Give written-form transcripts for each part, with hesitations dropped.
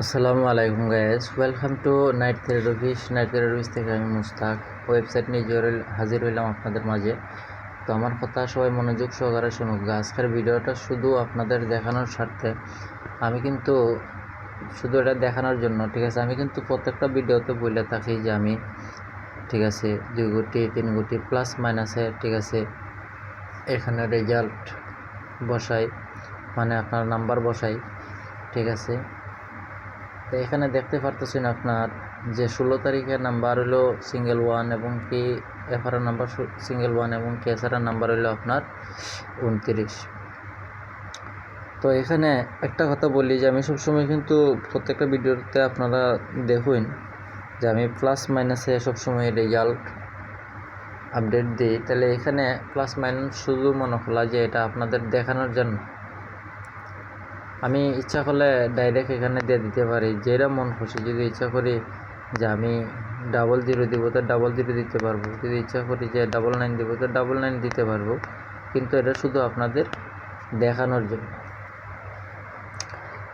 আসসালামু আলাইকুম guys, welcome to night three piece. Night three piece থেকে আমি মুস্তাক ওয়েবসাইট নিয়ে হাজির হইলাম আপনাদের মাঝে। তো আমার কথা সবাই মনোযোগ সহকারে শুনুক। আজকের ভিডিওটা শুধু আপনাদের দেখানোর স্বার্থে, আমি কিন্তু শুধু এটা দেখানোর জন্য, ঠিক আছে। আমি কিন্তু প্রত্যেকটা ভিডিওতে বলে থাকি যে আমি, ঠিক আছে, 2 গুটি 3 গুটি প্লাস মাইনাসে, ঠিক আছে, এখানে রেজাল্ট বসাই, মানে আপনার নাম্বার বসাই, ঠিক আছে। তো এখানে দেখতে পারতেছেন আপনার যে 16 তারিখের নাম্বার হলো সিঙ্গেল ওয়ান, এবং কি এফআর নাম্বার সিঙ্গেল ওয়ান, এবং কি এসআর নাম্বার হলো আপনার 29। তো এখানে একটা কথা বলি যে আমি সবসময় কিন্তু প্রত্যেকটা ভিডিওতে আপনারা দেখুন যে আমি প্লাস মাইনাসে সবসময় রেজাল্ট আপডেট দিই। তাহলে এখানে প্লাস মাইনাস শুধু মনে হলো যে এটা আপনাদের দেখানোর জন্য। আমি ইচ্ছা করলে ডাইরেক্ট এখানে দিয়ে দিতে পারি, যেটা মন খুশি। যদি ইচ্ছা করি যে আমি 00 দিব তো 00 দিতে পারবো, যদি ইচ্ছা করি যে 99 দিব তো 99 দিতে পারবো, কিন্তু এটা শুধু আপনাদের দেখানোর জন্য।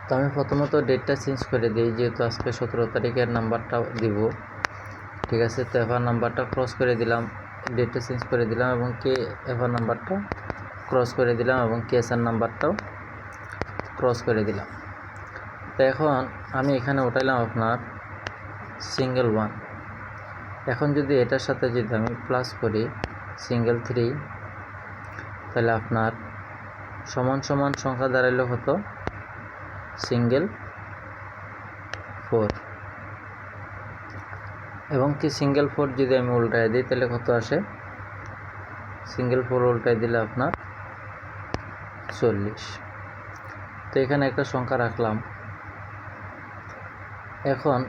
তো আমি প্রথমত ডেটটা চেঞ্জ করে দিই, যেহেতু আজকে 17 তারিখের নাম্বারটা দিব, ঠিক আছে। তো এফআর নাম্বারটা ক্রস করে দিলাম, ডেটটা চেঞ্জ করে দিলাম, এবং কি এফআর নাম্বারটা ক্রস করে দিলাম, এবং কেএসআর নাম্বারটাও ক্রস করে দিলাম। তো এখন আমি এখানে উঠাইলাম আপনার সিঙ্গেল ওয়ান। এখন যদি এটার সাথে যদি আমি প্লাস করি সিঙ্গেল 3, তাহলে আপনার সমান সমান সংখ্যা দাঁড়াইলে হতো সিঙ্গেল 4, এবং কি সিঙ্গেল 4 যদি আমি উল্টায় দিই তাহলে কত আসে? সিঙ্গেল 4 উল্টায় দিলে আপনার 40। তো এখানে একটা সংখ্যা রাখলাম। এখন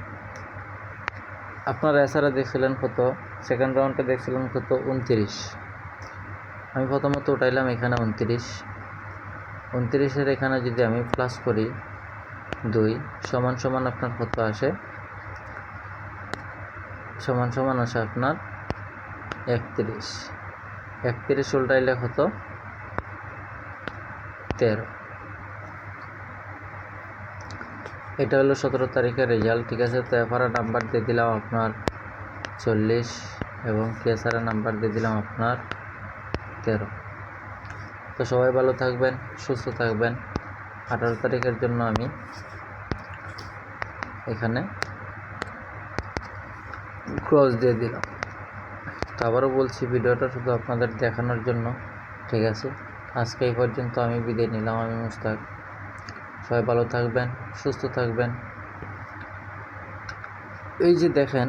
আপনারা এছাড়া দেখছিলেন কত, সেকেন্ড রাউন্ডে দেখছিলেন কত? 29। আমি প্রথমত উঠাইলাম এখানে 29। 29-এর এখানে যদি আমি প্লাস করি 2 সমান সমান আপনার কত আসে? সমান সমান আসে আপনার 31। 31 উল্টাইলে কত? 13। এটা হলো 17 তারিখের রেজাল্ট, ঠিক আছে। তো এফআর নাম্বার দিয়ে দিলাম আপনার 40, এবং কেএসআর নাম্বার দিয়ে দিলাম আপনার 13। তো সবাই ভালো থাকবেন, সুস্থ থাকবেন। 18 তারিখের জন্য আমি এখানে ক্রস দিয়ে দিলাম। তো আবারও বলছি, ভিডিওটা শুধু আপনাদের দেখানোর জন্য, ঠিক আছে। আজকে এই পর্যন্ত আমি বিদায় নিলাম। আমি মুস্তাক। সবাই ভালো থাকবেন, সুস্থ থাকবেন। এই যে দেখেন,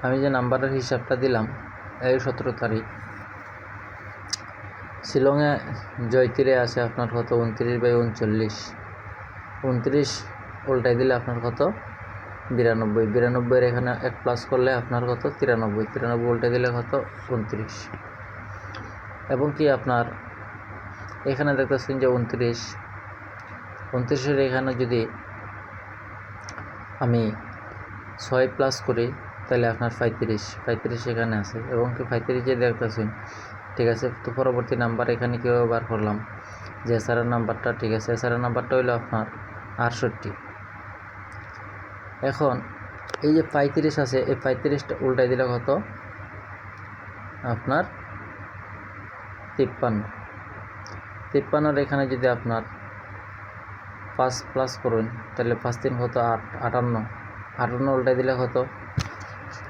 আমি যে নাম্বারের হিসাবটা দিলাম, এই 17 তারিখ শিলংয়ে জয়তীরে আছে আপনার কত? 29/39। 29 উল্টাই দিলে আপনার কত? 92। 92-এর এখানে 1 প্লাস করলে আপনার কত? 93। 93 উল্টে দিলে কত? 29। এবং কি আপনার এখানে দেখতেছেন যে 29। 29-এর এখানে যদি আমি 6 প্লাস করি তাহলে আপনার 35। 35 এখানে আছে, এবং কি 35-এ দেখতেছেন, ঠিক আছে। তো পরবর্তী নাম্বার এখানে কীভাবে বার করলাম, যে এসআর নাম্বারটা, ঠিক আছে। এসআর নাম্বারটা হলো আপনার 68। এখন এই যে 35 আছে, এই 35টা উল্টাই দিলে কত? আপনার 53। 53-এর এখানে যদি আপনার 5 প্লাস করুন তাহলে 5 3 কত? 8, 58। 58 উল্টাই দিলে কত?